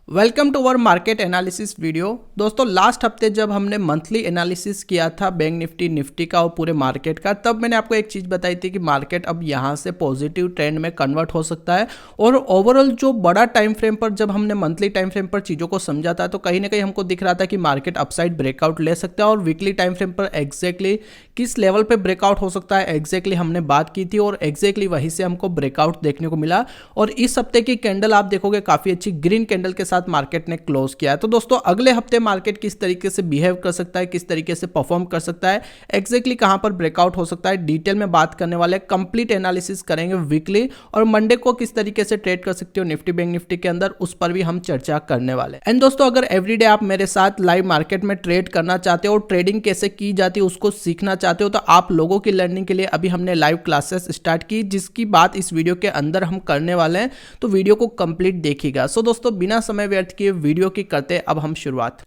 Welcome to our market analysis video. दोस्तों last हफ्ते जब हमने मंथली एनालिसिस किया था बैंक निफ्टी का और पूरे मार्केट का, तब मैंने आपको एक चीज़ बताई थी कि मार्केट अब यहाँ से पॉजिटिव ट्रेंड में कन्वर्ट हो सकता है। और ओवरऑल जो बड़ा टाइम फ्रेम पर जब हमने मंथली टाइम फ्रेम पर चीज़ों को समझा था तो कहीं ना कहीं हमको दिख रहा था कि मार्केट अपसाइड ब्रेकआउट ले सकता है। और वीकली टाइम फ्रेम पर एग्जैक्टली किस लेवल पर ब्रेकआउट हो सकता है एग्जैक्टली हमने बात की थी और एग्जैक्टली वहीं से हमको ब्रेकआउट देखने को मिला। और इस हफ्ते की कैंडल आप देखोगे काफ़ी अच्छी ग्रीन कैंडल के साथ मार्केट ने क्लोज किया है। तो दोस्तों अगले हफ्ते मार्केट किस तरीके से बिहेव कर सकता है, किस तरीके से परफॉर्म कर सकता है, एग्जैक्टली कहां पर ब्रेकआउट हो सकता है, डिटेल में बात करने वाले, कंप्लीट एनालिसिस करेंगे वीकली। और मंडे को किस तरीके से ट्रेड कर सकते हो निफ्टी बैंक निफ्टी के अंदर, उस पर भी हम चर्चा करने वाले। एंड दोस्तों अगर एवरीडे आप मेरे साथ लाइव मार्केट में ट्रेड करना चाहते हो और ट्रेडिंग कैसे की जाती है उसको सीखना चाहते हो तो आप लोगों की लर्निंग के लिए अभी हमने लाइव क्लासेस स्टार्ट की, जिसकी बात इस वीडियो के अंदर हम करने वाले हैं। तो वीडियो को कंप्लीट देखिएगा। सो दोस्तों बिना समय व्यर्थ किए वीडियो की करते अब हम शुरुआत।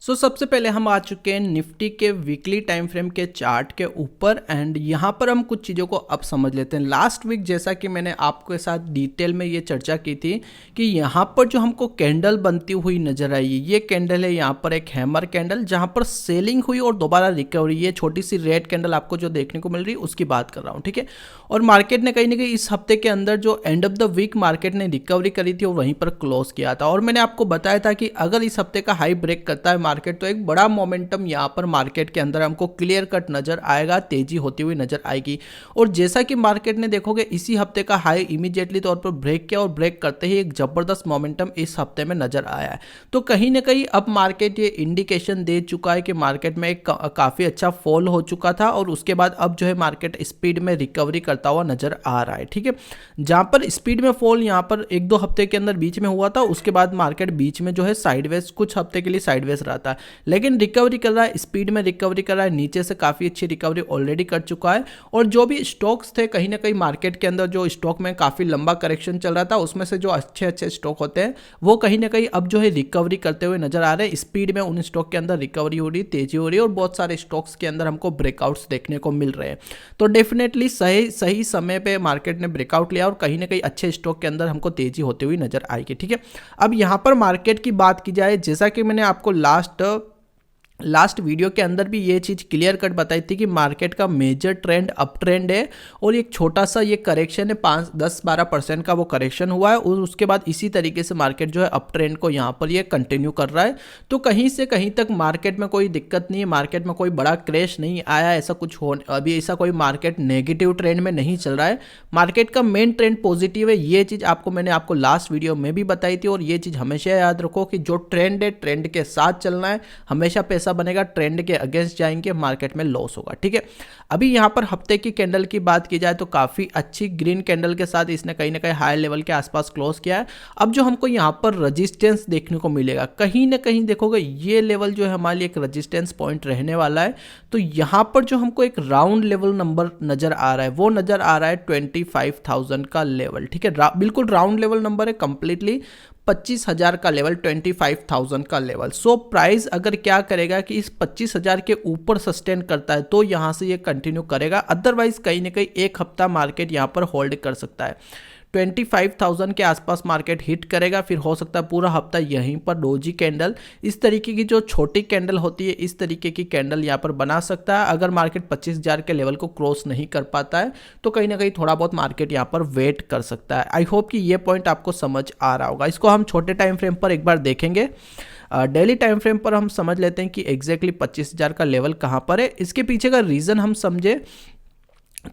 सबसे पहले हम आ चुके हैं निफ्टी के वीकली टाइम फ्रेम के चार्ट के ऊपर एंड यहाँ पर हम कुछ चीज़ों को अब समझ लेते हैं। लास्ट वीक जैसा कि मैंने आपके साथ डिटेल में ये चर्चा की थी कि यहाँ पर जो हमको कैंडल बनती हुई नजर आई, ये कैंडल है यहाँ पर एक हैमर कैंडल जहाँ पर सेलिंग हुई और दोबारा रिकवरी। ये छोटी सी रेड कैंडल आपको जो देखने को मिल रही है उसकी बात कर रहा हूँ, ठीक है। और मार्केट ने कहीं ना कहीं इस हफ्ते के अंदर जो end of the week market ने रिकवरी करी थी और वहीं पर क्लोज किया था। और मैंने आपको बताया था कि अगर इस हफ्ते का हाई ब्रेक करता है मार्केट तो एक बड़ा मोमेंटम यहाँ पर मार्केट के अंदर हमको क्लियर कट नजर आएगा, तेजी होती हुई नजर आएगी। और जैसा कि मार्केट ने देखोगे इसी हफ्ते का हाई इमीडिएटली तौर पर ब्रेक किया और ब्रेक करते ही एक जबरदस्त मोमेंटम इस हफ्ते में नजर आया है। तो कहीं ना कहीं अब मार्केट ये इंडिकेशन दे चुका है कि मार्केट में एक काफी अच्छा फॉल हो चुका था और उसके बाद अब जो है मार्केट स्पीड में रिकवरी करता हुआ नजर आ रहा है, ठीक है। जहां पर स्पीड में फॉल यहाँ पर एक दो हफ्ते के अंदर बीच में हुआ था, उसके बाद मार्केट बीच में जो है साइडवेज कुछ हफ्ते के लिए साइडवेज रहा था, लेकिन रिकवरी कर रहा है, स्पीड में रिकवरी कर रहा है, नीचे से काफी अच्छी रिकवरी ऑलरेडी कर चुका है। और जो भी स्टॉक्स थे कहीं ना कहीं मार्केट के अंदर जो स्टॉक में काफी लंबा करेक्शन चल रहा था उसमें से जो अच्छे अच्छे स्टॉक होते हैं वो कहीं ना कहीं अब जो है रिकवरी करते हुए नजर आ रहे हैं। स्पीड में उन स्टॉक के अंदर रिकवरी हो रही, तेजी हो रही है और बहुत सारे स्टॉक्स के अंदर हमको ब्रेकआउट्स देखने को मिल रहे हैं। तो डेफिनेटली सही समय पे मार्केट ने ब्रेकआउट लिया और कहीं ना कहीं अच्छे स्टॉक के अंदर हमको तेजी होते हुए नजर आएगी, ठीक है। अब यहां पर मार्केट की बात की जाए, जैसा कि मैंने आपको लास्ट वीडियो के अंदर भी ये चीज़ क्लियर कट बताई थी कि मार्केट का मेजर ट्रेंड अप ट्रेंड है और एक छोटा सा ये करेक्शन है, 5-10-12% का वो करेक्शन हुआ है और उसके बाद इसी तरीके से मार्केट जो है अप ट्रेंड को यहाँ पर ये कंटिन्यू कर रहा है। तो कहीं से कहीं तक मार्केट में कोई दिक्कत नहीं है, मार्केट में कोई बड़ा क्रैश नहीं आया, ऐसा कुछ हो अभी ऐसा कोई मार्केट नेगेटिव ट्रेंड में नहीं चल रहा है। मार्केट का मेन ट्रेंड पॉजिटिव है, ये चीज़ मैंने आपको लास्ट वीडियो में भी बताई थी। और ये चीज़ हमेशा याद रखो कि जो ट्रेंड है ट्रेंड के साथ चलना है, हमेशा पैसा बनेगा, ट्रेंड के अगेंस्ट जाएंगे मार्केट में लॉस होगा, ठीक है। अभी यहां पर हफ्ते की कैंडल की बात की जाए तो काफी अच्छी ग्रीन कैंडल के साथ इसने कहीं ना कहीं हाई लेवल के आसपास क्लोज किया है। अब जो हमको यहां पर रेजिस्टेंस देखने को मिलेगा, कहीं ना कहीं देखोगे ये लेवल जो है हमारे लिए एक रेजिस्टेंस पॉइंट रहने वाला है। तो यहां पर जो हमको एक राउंड लेवल नंबर नजर आ रहा है वो नजर आ रहा है 25,000 का लेवल, ठीक है। बिल्कुल राउंड लेवल नंबर है, कंप्लीटली 25,000 का लेवल, 25,000 का लेवल। सो प्राइस अगर क्या करेगा कि इस 25,000 के ऊपर सस्टेन करता है तो यहां से ये कंटिन्यू करेगा, अदरवाइज कहीं ना कहीं एक हफ्ता मार्केट यहां पर होल्ड कर सकता है। 25,000 के आसपास मार्केट हिट करेगा, फिर हो सकता है पूरा हफ्ता यहीं पर डोजी कैंडल, इस तरीके की जो छोटी कैंडल होती है इस तरीके की कैंडल यहाँ पर बना सकता है। अगर मार्केट 25,000 के लेवल को क्रॉस नहीं कर पाता है तो कहीं ना कहीं थोड़ा बहुत मार्केट यहाँ पर वेट कर सकता है। आई होप कि ये पॉइंट आपको समझ आ रहा होगा। इसको हम छोटे टाइम फ्रेम पर एक बार देखेंगे। डेली टाइम फ्रेम पर हम समझ लेते हैं कि एग्जैक्टली 25,000 का लेवल कहाँ पर है। इसके पीछे का रीज़न हम समझे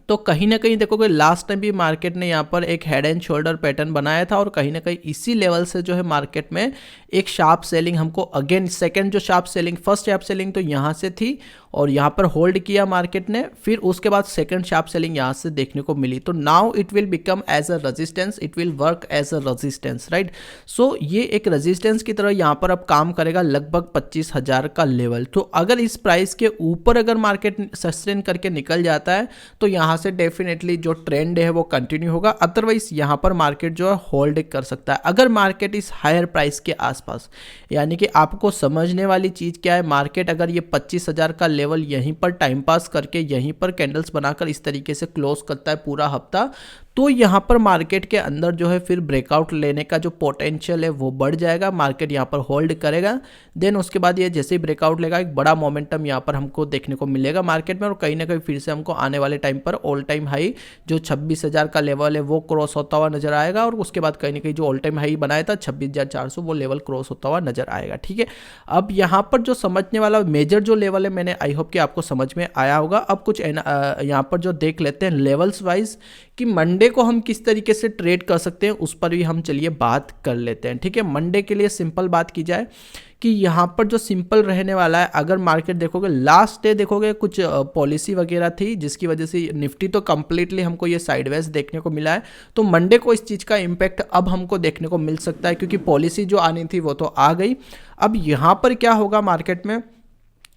तो कहीं ना कहीं देखोगे लास्ट टाइम भी मार्केट ने यहाँ पर एक हेड एंड शोल्डर पैटर्न बनाया था और कहीं ना कहीं इसी लेवल से जो है मार्केट में एक शार्प सेलिंग हमको अगेन सेकंड जो sharp selling, first sharp selling तो यहाँ से थी और यहाँ पर होल्ड किया मार्केट ने, फिर उसके बाद सेकंड शार्प सेलिंग यहाँ से देखने को मिली। तो now it will become as a resistance, it will work as a resistance, right. So ये एक रेजिस्टेंस की तरह यहाँ पर अब काम करेगा, लगभग 25,000 का लेवल। तो अगर इस प्राइस के ऊपर अगर मार्केट सस्टेन करके निकल जाता है तो यहाँ से डेफिनेटली जो ट्रेंड है वो कंटिन्यू होगा, अदरवाइज यहाँ पर मार्केट जो है होल्ड कर सकता है अगर मार्केट इस हायर प्राइस के आसपास। यानी कि आपको समझने वाली चीज क्या है, मार्केट अगर ये 25,000 का लेवल यहीं पर टाइम पास करके यहीं पर कैंडल्स बनाकर इस तरीके से क्लोज करता है पूरा हफ्ता, तो यहाँ पर मार्केट के अंदर जो है फिर ब्रेकआउट लेने का जो पोटेंशियल है वो बढ़ जाएगा, मार्केट यहाँ पर होल्ड करेगा। देन उसके बाद ये जैसे ही ब्रेकआउट लेगा एक बड़ा मोमेंटम यहाँ पर हमको देखने को मिलेगा मार्केट में, और कहीं ना कहीं फिर से हमको आने वाले टाइम पर ऑल टाइम हाई जो 26,000 का लेवल है वो क्रॉस होता हुआ नजर आएगा, और उसके बाद कहीं ना कहीं जो ऑल टाइम हाई बनाया था 26,400 वो लेवल क्रॉस होता हुआ नजर आएगा। ठीक है, अब यहाँ पर जो समझने वाला मेजर जो लेवल है, मैंने आई होप कि आपको समझ में आया होगा। अब कुछ यहाँ पर जो देख लेते हैं लेवल्स वाइज कि मंडे को हम किस तरीके से ट्रेड कर सकते हैं, उस पर भी हम चलिए बात कर लेते हैं। ठीक है, मंडे के लिए सिंपल बात की जाए कि यहाँ पर जो सिंपल रहने वाला है, अगर मार्केट देखोगे लास्ट डे देखोगे कुछ पॉलिसी वगैरह थी जिसकी वजह से निफ्टी तो कंप्लीटली हमको ये साइडवेज देखने को मिला है। तो मंडे को इस चीज़ का इम्पैक्ट अब हमको देखने को मिल सकता है, क्योंकि पॉलिसी जो आनी थी वो तो आ गई। अब यहाँ पर क्या होगा मार्केट में,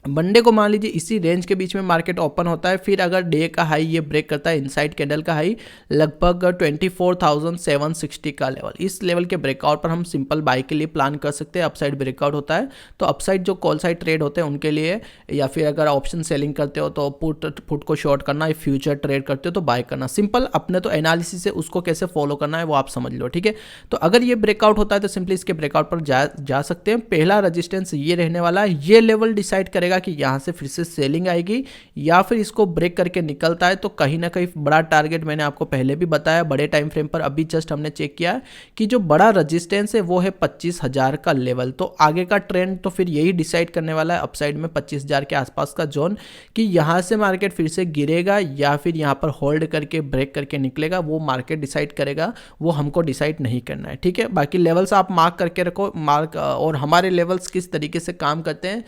मंडे को मान लीजिए इसी रेंज के बीच में मार्केट ओपन होता है, फिर अगर डे का हाई ये ब्रेक करता है, इनसाइड कैंडल का हाई लगभग 24,760 का लेवल, इस लेवल के ब्रेकआउट पर हम सिंपल बाई के लिए प्लान कर सकते हैं। अपसाइड ब्रेकआउट होता है तो अपसाइड जो कॉल साइड ट्रेड होते हैं उनके लिए, या फिर अगर ऑप्शन सेलिंग करते हो तो पुट को शॉर्ट करना, फ्यूचर ट्रेड करते हो तो बाय करना। सिंपल अपने तो एनालिसिस है, उसको कैसे फॉलो करना है वो आप समझ लो। ठीक है, तो अगर ये ब्रेकआउट होता है तो सिंपली इसके ब्रेकआउट पर जा सकते हैं। पहला रजिस्टेंस ये रहने वाला है, ये लेवल डिसाइड करेगा कि यहां से फिर से सेलिंग आएगी या फिर इसको ब्रेक करके निकलता है तो कहीं ना कहीं बड़ा टारगेट, मैंने आपको पहले भी बताया बड़े टाइम फ्रेम पर, अभी जस्ट हमने चेक किया कि जो बड़ा रेजिस्टेंस है वो है 25,000 का लेवल। तो आगे का ट्रेंड तो फिर यही डिसाइड करने वाला है अपसाइड में 25,000 के आसपास का जोन, कि यहां से मार्केट फिर से गिरेगा या फिर यहां पर होल्ड करके ब्रेक करके निकलेगा, वो मार्केट डिसाइड करेगा, वो हमको डिसाइड नहीं करना है। ठीक है, बाकी लेवल्स आप मार्क करके रखो, और हमारे लेवल्स किस तरीके से काम करते हैं,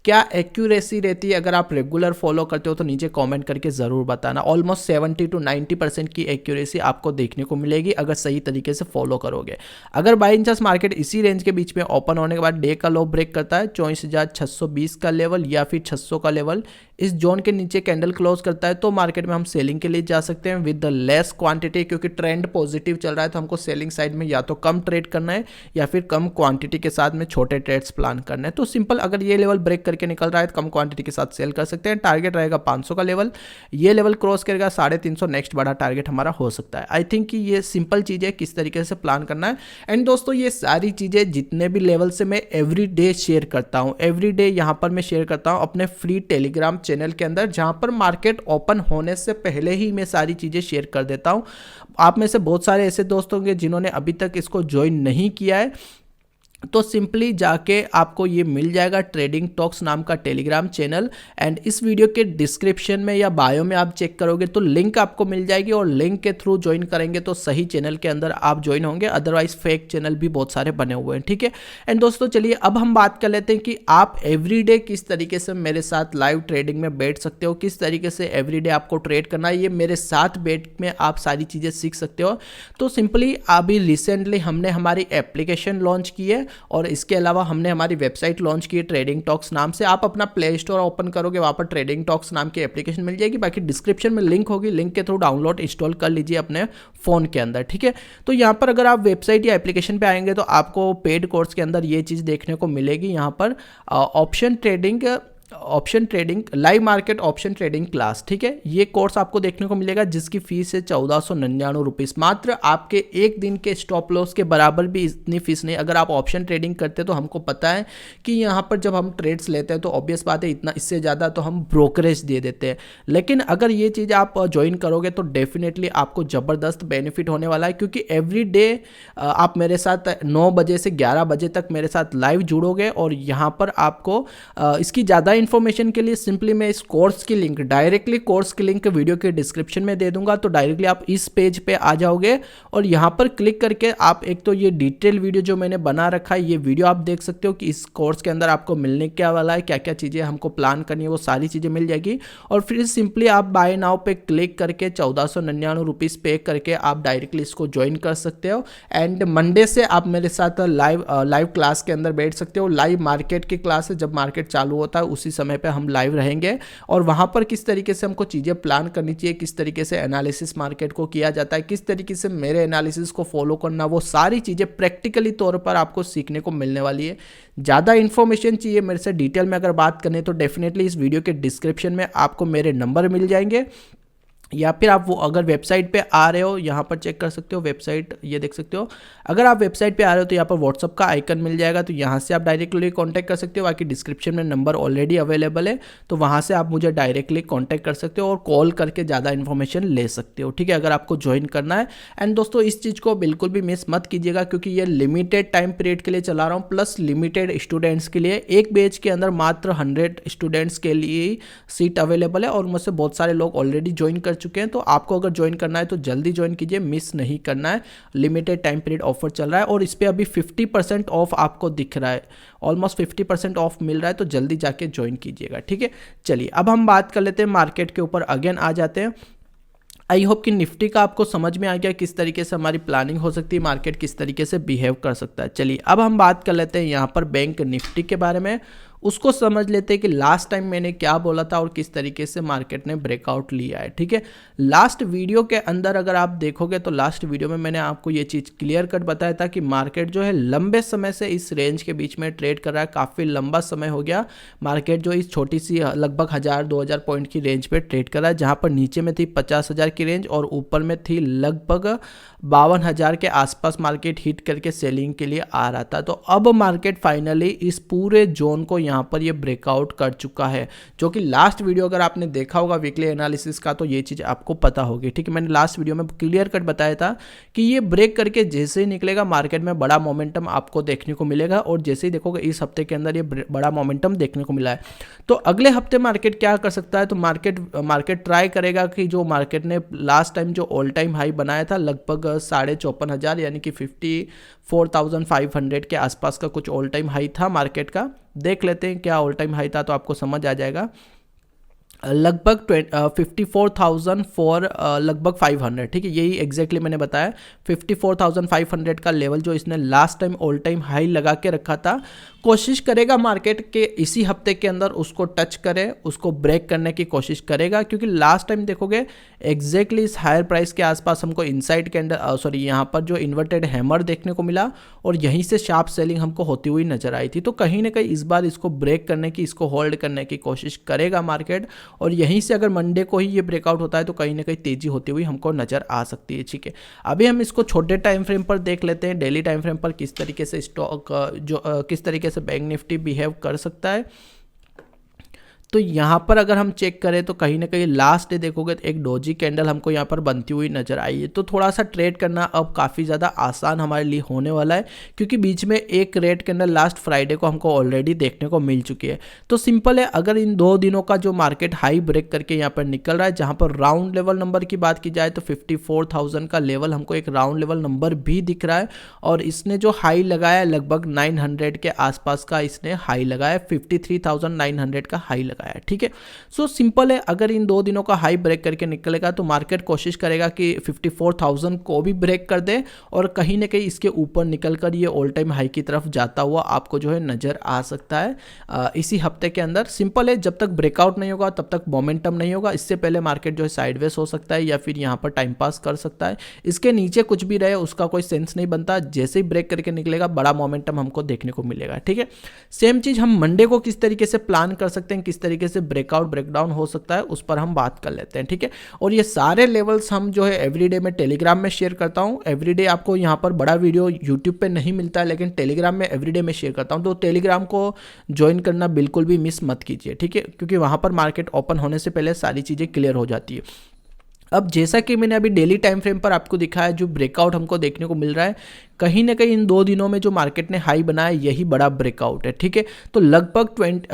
क्या एक्यूरेसी रहती है, अगर आप रेगुलर फॉलो करते हो तो नीचे कमेंट करके ज़रूर बताना। ऑलमोस्ट 70 to 90% की एक्यूरेसी आपको देखने को मिलेगी अगर सही तरीके से फॉलो करोगे। अगर बाई चांस मार्केट इसी रेंज के बीच में ओपन होने के बाद डे का लो ब्रेक करता है 24,620 का लेवल या फिर 600 का लेवल, इस जोन के नीचे कैंडल क्लोज करता है तो मार्केट में हम सेलिंग के लिए जा सकते हैं विद द लेस क्वांटिटी, क्योंकि ट्रेंड पॉजिटिव चल रहा है तो हमको सेलिंग साइड में या तो कम ट्रेड करना है या फिर कम क्वांटिटी के साथ में छोटे ट्रेड्स प्लान करना है। तो सिंपल अगर ये लेवल ब्रेक करके निकल रहा है तो कम क्वांटिटी के साथ सेल कर सकते हैं। टारगेट रहेगा 500 का लेवल, ये लेवल क्रॉस करेगा 350, नेक्स्ट बड़ा टारगेट हमारा हो सकता है। आई थिंक कि ये सिंपल चीज़ है किस तरीके से प्लान करना है। एंड दोस्तों ये सारी चीज़ें जितने भी लेवल से मैं एवरी डे शेयर करता हूँ, एवरी डे यहाँ पर मैं शेयर करता हूँ अपने फ्री टेलीग्राम चैनल के अंदर, जहाँ पर मार्केट ओपन होने से पहले ही मैं सारी चीज़ें शेयर कर देता हूँ। आप में से बहुत सारे ऐसे दोस्त होंगे जिन्होंने अभी तक इसको ज्वाइन नहीं किया है, तो सिंपली जाके आपको ये मिल जाएगा ट्रेडिंग टॉक्स नाम का टेलीग्राम चैनल, एंड इस वीडियो के डिस्क्रिप्शन में या बायो में आप चेक करोगे तो लिंक आपको मिल जाएगी, और लिंक के थ्रू ज्वाइन करेंगे तो सही चैनल के अंदर आप ज्वाइन होंगे, अदरवाइज फेक चैनल भी बहुत सारे बने हुए हैं। ठीक है, एंड दोस्तों चलिए अब हम बात कर लेते हैं कि आप एवरीडे किस तरीके से मेरे साथ लाइव ट्रेडिंग में बैठ सकते हो, किस तरीके से एवरीडे आपको ट्रेड करना है, ये मेरे साथ बैठ में आप सारी चीज़ें सीख सकते हो। तो सिंपली अभी रिसेंटली हमने हमारी एप्लीकेशन लॉन्च की है, और इसके अलावा हमने हमारी वेबसाइट लॉन्च की है ट्रेडिंग टॉक्स नाम से। आप अपना प्ले स्टोर ओपन करोगे, वहाँ पर ट्रेडिंग टॉक्स नाम की एप्लीकेशन मिल जाएगी, बाकी डिस्क्रिप्शन में लिंक होगी, लिंक के थ्रू डाउनलोड इंस्टॉल कर लीजिए अपने फ़ोन के अंदर। ठीक है, तो यहाँ पर अगर आप वेबसाइट या एप्लीकेशन पे आएंगे तो आपको पेड कोर्स के अंदर ये चीज़ देखने को मिलेगी, यहाँ पर option trading live market option trading class. ठीक है, ये कोर्स आपको देखने को मिलेगा जिसकी फीस है 1499 रुपीज़, मात्र आपके एक दिन के स्टॉप लॉस के बराबर भी इतनी फीस नहीं। अगर आप ऑप्शन ट्रेडिंग करते तो हमको पता है कि यहाँ पर जब हम ट्रेड्स लेते हैं तो ऑब्वियस बात है इतना, इससे ज़्यादा तो हम ब्रोकरेज दे देते हैं, लेकिन अगर ये चीज़ आप ज्वाइन करोगे तो डेफिनेटली आपको ज़बरदस्त बेनिफिट होने वाला है, क्योंकि एवरी डे आप मेरे साथ 9 बजे से 11 बजे तक मेरे साथ लाइव जुड़ोगे, और यहाँ पर आपको इसकी ज़्यादा इन्फॉर्मेशन के लिए सिंपली मैं इस कोर्स की लिंक, डायरेक्टली कोर्स की लिंक वीडियो के डिस्क्रिप्शन में दे दूंगा, तो डायरेक्टली आप इस पेज पे आ जाओगे और यहाँ पर क्लिक करके आप एक तो ये डिटेल वीडियो जो मैंने बना रखा है ये वीडियो आप देख सकते हो कि इस कोर्स के अंदर आपको मिलने क्या वाला है, क्या क्या चीज़ें हमको प्लान करनी है, वो सारी चीज़ें मिल जाएगी। और फिर सिंपली आप बाय नाउ पे क्लिक करके 1499 रुपीज़ पे करके आप डायरेक्टली इसको ज्वाइन कर सकते हो। एंड मंडे से आप मेरे साथ लाइव क्लास के अंदर बैठ सकते हो। लाइव मार्केट की क्लास है, जब मार्केट चालू होता है उसी समय पे हम लाइव रहेंगे, और वहाँ पर किस तरीके से हमको चीज़ें प्लान करनी चाहिए, किस तरीके से एनालिसिस मार्केट को किया जाता है, किस तरीके से मेरे एनालिसिस को फॉलो करना, वो सारी चीज़ें प्रैक्टिकली तौर पर आपको सीखने को मिलने वाली है। ज़्यादा इन्फॉर्मेशन चाहिए मेरे से डिटेल में अगर बात करें तो डेफिनेटली इस वीडियो के डिस्क्रिप्शन में आपको मेरे नंबर मिल जाएंगे, या फिर आप वो अगर वेबसाइट पे आ रहे हो, यहाँ पर चेक कर सकते हो वेबसाइट, ये देख सकते हो। अगर आप वेबसाइट पे आ रहे हो तो यहाँ पर व्हाट्सअप का आइकन मिल जाएगा, तो यहाँ से आप डायरेक्टली कांटेक्ट कर सकते हो। बाकी डिस्क्रिप्शन में नंबर ऑलरेडी अवेलेबल है, तो वहाँ से आप मुझे डायरेक्टली कांटेक्ट कर सकते हो और कॉल करके ज़्यादा इन्फॉर्मेशन ले सकते हो, ठीक है, अगर आपको ज्वाइन करना है। एंड दोस्तों इस चीज़ को बिल्कुल भी मिस मत कीजिएगा, क्योंकि ये लिमिटेड टाइम पीरियड के लिए चला रहा हूँ, प्लस लिमिटेड स्टूडेंट्स के लिए। एक बैच के अंदर मात्र 100 स्टूडेंट्स के लिए सीट अवेलेबल है और मुझसे बहुत सारे लोग ऑलरेडी ज्वाइन कर चुके हैं। तो आपको अगर ज्वाइन करना है तो जल्दी ज्वाइन कीजिए, मिस नहीं करना है। लिमिटेड टाइम पीरियड ऑफर चल रहा है और इस पर अभी 50% ऑफ आपको दिख रहा है, ऑलमोस्ट 50% ऑफ मिल रहा है, तो जल्दी जाके ज्वाइन कीजिएगा, ठीक है। चलिए अब हम बात कर लेते हैं मार्केट के ऊपर, अगेन आ जाते हैं। आई होप कि निफ्टी का आपको समझ में आ गया किस तरीके से हमारी प्लानिंग हो सकती है, मार्केट किस तरीके से बिहेव कर सकता है। चलिए अब हम बात कर लेते हैं यहाँ पर बैंक निफ्टी के बारे में, उसको समझ लेते हैं कि लास्ट टाइम मैंने क्या बोला था और किस तरीके से मार्केट ने ब्रेकआउट लिया है, ठीक है। लास्ट वीडियो के अंदर अगर आप देखोगे तो लास्ट वीडियो में मैंने आपको ये चीज़ क्लियर कट बताया था कि मार्केट जो है लंबे समय से इस रेंज के बीच में ट्रेड कर रहा है। काफ़ी लंबा समय हो गया मार्केट जो इस छोटी सी लगभग 1000-2000 पॉइंट की रेंज पे ट्रेड कर रहा है, जहाँ पर नीचे में थी 50,000 की रेंज और ऊपर में थी लगभग 52,000 के आसपास मार्केट हिट करके सेलिंग के लिए आ रहा था। तो अब मार्केट फाइनली इस पूरे जोन को यहाँ पर ये ब्रेकआउट कर चुका है, जो कि लास्ट वीडियो अगर आपने देखा होगा वीकली एनालिसिस का तो ये चीज़ आपको पता होगी, ठीक है। मैंने लास्ट वीडियो में क्लियर कट बताया था कि ये ब्रेक करके जैसे ही निकलेगा मार्केट में बड़ा मोमेंटम आपको देखने को मिलेगा, और जैसे ही देखोगे इस हफ्ते के अंदर ये बड़ा मोमेंटम देखने को मिला है। तो अगले हफ्ते मार्केट क्या कर सकता है, तो मार्केट ट्राई करेगा कि जो मार्केट ने लास्ट टाइम जो ऑल टाइम हाई बनाया था लगभग 54,500 यानी कि 54,500 के आसपास का कुछ ऑल टाइम हाई था मार्केट का। देख लेते हैं क्या ऑल टाइम हाई था, तो आपको समझ आ जाएगा। लगभग 54,000 लगभग 500, ठीक है, यही एग्जैक्टली मैंने बताया। 54,500 का लेवल जो इसने last time all time high लगा के रखा था, कोशिश करेगा मार्केट के इसी हफ्ते के अंदर उसको टच करे, उसको ब्रेक करने की कोशिश करेगा, क्योंकि लास्ट टाइम देखोगे एग्जैक्टली इस हायर प्राइस के आसपास हमको इनसाइड कैंडल यहाँ पर जो इन्वर्टेड हैमर देखने को मिला और यहीं से शार्प सेलिंग हमको होती हुई नजर आई थी। तो कहीं ना कहीं इस बार इसको ब्रेक करने की, इसको होल्ड करने की कोशिश करेगा मार्केट, और यहीं से अगर मंडे को ही ये ब्रेकआउट होता है तो कहीं ना कहीं तेजी होती हुई हमको नजर आ सकती है, ठीक है। अभी हम इसको छोटे टाइम फ्रेम पर देख लेते हैं, डेली टाइम फ्रेम पर किस तरीके से स्टॉक किस तरीके से बैंक निफ्टी बिहेव कर सकता है। तो यहाँ पर अगर हम चेक करें तो कहीं ना कहीं लास्ट डे देखोगे तो एक डोजी कैंडल हमको यहाँ पर बनती हुई नजर आई है। तो थोड़ा सा ट्रेड करना अब काफ़ी ज़्यादा आसान हमारे लिए होने वाला है, क्योंकि बीच में एक रेड कैंडल लास्ट फ्राइडे को हमको ऑलरेडी देखने को मिल चुकी है। तो सिंपल है, अगर इन 2 दिनों का जो मार्केट हाई ब्रेक करके यहाँ पर निकल रहा है, जहाँ पर राउंड लेवल नंबर की बात की जाए तो 54,000 का लेवल हमको एक राउंड लेवल नंबर भी दिख रहा है, और इसने जो हाई लगाया लगभग 900 के आसपास का इसने हाई लगाया, 53,900 का हाई लगाया, ठीक है। सो सिंपल है, अगर इन 2 दिनों का हाई ब्रेक करके निकलेगा तो मार्केट कोशिश करेगा कि 54,000 को भी ब्रेक कर दे और कहीं ना कहीं इसके ऊपर निकलकर ये ऑल टाइम हाई की तरफ जाता हुआ आपको जो है नजर आ सकता है इसी हफ्ते के अंदर। सिंपल है, जब तक ब्रेकआउट नहीं होगा तब तक मोमेंटम नहीं होगा, इससे पहले मार्केट जो है साइडवेज हो सकता है या फिर यहाँ पर टाइम पास कर सकता है। इसके नीचे कुछ भी रहे उसका कोई सेंस नहीं बनता, जैसे ही ब्रेक करके निकलेगा बड़ा मोमेंटम हमको देखने को मिलेगा, ठीक है। सेम चीज हम मंडे को किस तरीके से प्लान कर सकते हैं, किस तरीके से ब्रेकआउट ब्रेकडाउन हो सकता है, उस पर हम बात कर लेते हैं, ठीक है। और ये सारे लेवल्स हम जो है एवरीडे में टेलीग्राम में शेयर करता हूँ। एवरीडे आपको यहाँ पर बड़ा वीडियो यूट्यूब पे नहीं मिलता है, लेकिन टेलीग्राम में एवरीडे में शेयर करता हूँ, तो टेलीग्राम को ज्वाइन करना बिल्कुल भी मिस मत कीजिए, ठीक है, क्योंकि वहाँ पर मार्केट ओपन होने से पहले सारी चीज़ें क्लियर हो जाती है। अब जैसा कि मैंने अभी डेली टाइम फ्रेम पर आपको दिखाया, जो ब्रेकआउट हमको देखने को मिल रहा है, कहीं ना कहीं इन 2 दिनों में जो मार्केट ने हाई बनाया यही बड़ा ब्रेकआउट है, ठीक है। तो लगभग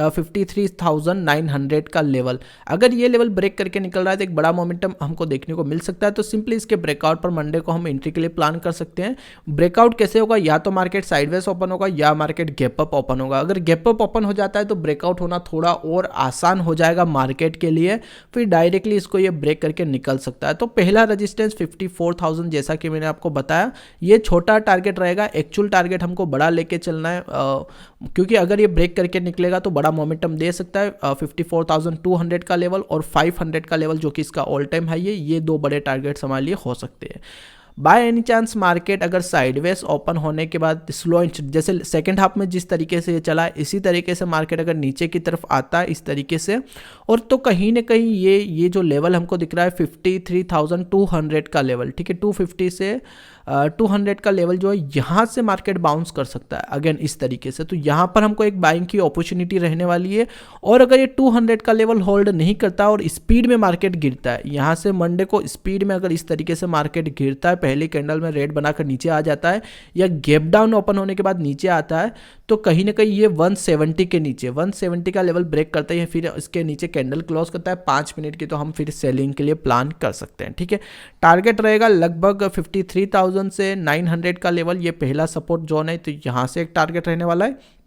53,900 का लेवल, अगर ये लेवल ब्रेक करके निकल रहा है तो एक बड़ा मोमेंटम हमको देखने को मिल सकता है। तो सिंपली इसके ब्रेकआउट पर मंडे को हम एंट्री के लिए प्लान कर सकते हैं। ब्रेकआउट कैसे होगा, या तो मार्केट साइडवेज ओपन होगा या मार्केट गैप अप ओपन होगा। अगर गैप अप ओपन हो जाता है तो ब्रेकआउट होना थोड़ा और आसान हो जाएगा मार्केट के लिए, फिर डायरेक्टली इसको ये ब्रेक करके निकल सकता है। तो पहला रेजिस्टेंस 54,000 जैसा कि मैंने आपको बताया, ये छोटा टारगेट रहेगा, एक्चुअल टारगेट हमको बड़ा लेके चलना है, क्योंकि अगर ये ब्रेक करके निकलेगा तो बड़ा मोमेंटम दे सकता है। 54,200 का लेवल और 500 का लेवल जो कि इसका ऑल टाइम हाई है, ये 2 बड़े टारगेट्स हमारे लिए हो सकते हैं। बाय एनी चांस मार्केट अगर साइडवेज ओपन होने के बाद स्लो, जैसे सेकंड हाफ में जिस तरीके से ये चला इसी तरीके से मार्केट अगर नीचे की तरफ आता है इस तरीके से, और तो कहीं ना कहीं ये जो लेवल हमको दिख रहा है 53,200 का लेवल, ठीक है, 250 से 200 का लेवल जो है यहाँ से मार्केट बाउंस कर सकता है अगेन इस तरीके से। तो यहाँ पर हमको एक बाइंग की अपॉर्चुनिटी रहने वाली है। और अगर ये 200 का लेवल होल्ड नहीं करता और स्पीड में मार्केट गिरता है, यहाँ से मंडे को स्पीड में अगर इस तरीके से मार्केट गिरता है, पहली कैंडल में रेड बनाकर नीचे आ जाता है या गैप डाउन ओपन होने के बाद नीचे आता है, तो कहीं ना कहीं ये 170 के नीचे 170 का लेवल ब्रेक करता है, फिर इसके नीचे कैंडल क्लोज करता है 5 मिनट की, तो हम फिर सेलिंग के लिए प्लान कर सकते हैं, ठीक है। टारगेट रहेगा लगभग 53,000 से 900 का लेवल, ये पहला सपोर्ट जोन है, तो यहाँ से एक टारगेट रहने वाला है।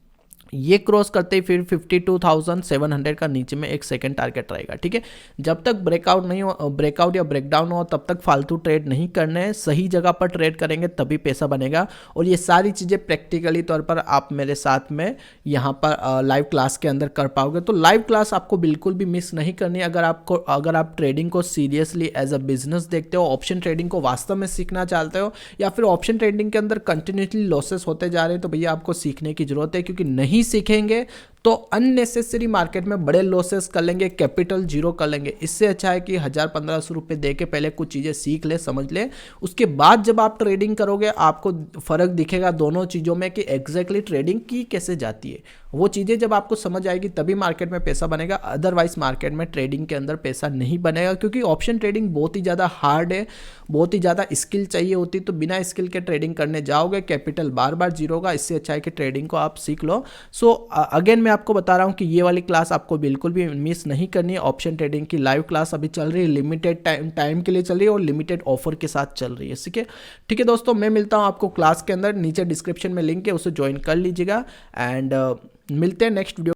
ये क्रॉस करते ही फिर 52,700 का नीचे में एक सेकंड टारगेट रहेगा, ठीक है। जब तक ब्रेकआउट नहीं हो, ब्रेकआउट या ब्रेकडाउन हो, तब तक फालतू ट्रेड नहीं करने हैं, सही जगह पर ट्रेड करेंगे तभी पैसा बनेगा। और ये सारी चीज़ें प्रैक्टिकली तौर पर आप मेरे साथ में यहाँ पर लाइव क्लास के अंदर कर पाओगे। तो लाइव क्लास आपको बिल्कुल भी मिस नहीं करनी। अगर आप ट्रेडिंग को सीरियसली एज अ बिजनेस देखते हो, ऑप्शन ट्रेडिंग को वास्तव में सीखना चाहते हो, या फिर ऑप्शन ट्रेडिंग के अंदर कंटिन्यूसली लॉसेस होते जा रहे हैं, तो भैया आपको सीखने की जरूरत है, क्योंकि नहीं सीखेंगे तो अननेसेसरी मार्केट में बड़े लॉसेस कर लेंगे, कैपिटल जीरो कर लेंगे। इससे अच्छा है कि 1,000-1,500 रुपये दे के पहले कुछ चीज़ें सीख ले, समझ ले, उसके बाद जब आप ट्रेडिंग करोगे आपको फ़र्क दिखेगा दोनों चीज़ों में कि एग्जैक्टली ट्रेडिंग की कैसे जाती है। वो चीज़ें जब आपको समझ आएगी तभी मार्केट में पैसा बनेगा, अदरवाइज मार्केट में ट्रेडिंग के अंदर पैसा नहीं बनेगा, क्योंकि ऑप्शन ट्रेडिंग बहुत ही ज़्यादा हार्ड है, बहुत ही ज़्यादा स्किल चाहिए होती। तो बिना स्किल के ट्रेडिंग करने जाओगे कैपिटल बार बार जीरो होगा। इससे अच्छा है कि ट्रेडिंग को आप सीख लो। सो अगेन मैं आपको बता रहा हूँ कि ये वाली क्लास आपको बिल्कुल भी मिस नहीं करनी है। ऑप्शन ट्रेडिंग की लाइव क्लास अभी चल रही है, लिमिटेड टाइम के लिए चल रही है और लिमिटेड ऑफर के साथ चल रही है, ठीक है दोस्तों। मैं मिलता हूँ आपको क्लास के अंदर, नीचे डिस्क्रिप्शन में लिंक है, उसे ज्वाइन कर लीजिएगा एंड मिलते हैं नेक्स्ट वीडियो।